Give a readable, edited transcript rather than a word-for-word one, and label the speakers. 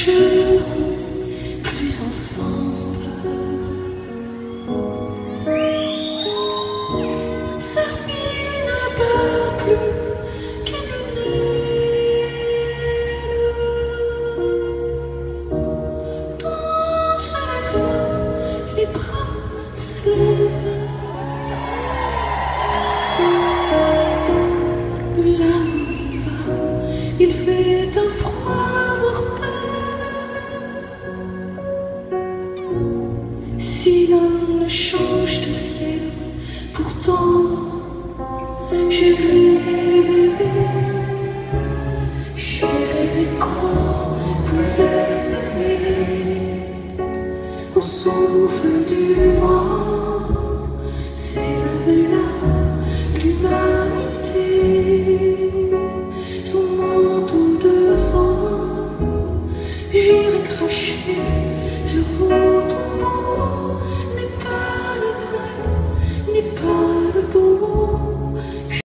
Speaker 1: marcherons plus ensemble. Sa vie n'a pas plus que d'une aile. Danse les flammes, les bras se lèvent. Là où il va, il fait un froid mortel. Si l'homme ne change de ciel, pourtant j'ai rêvé qu'on pouvait s'aimer au souffle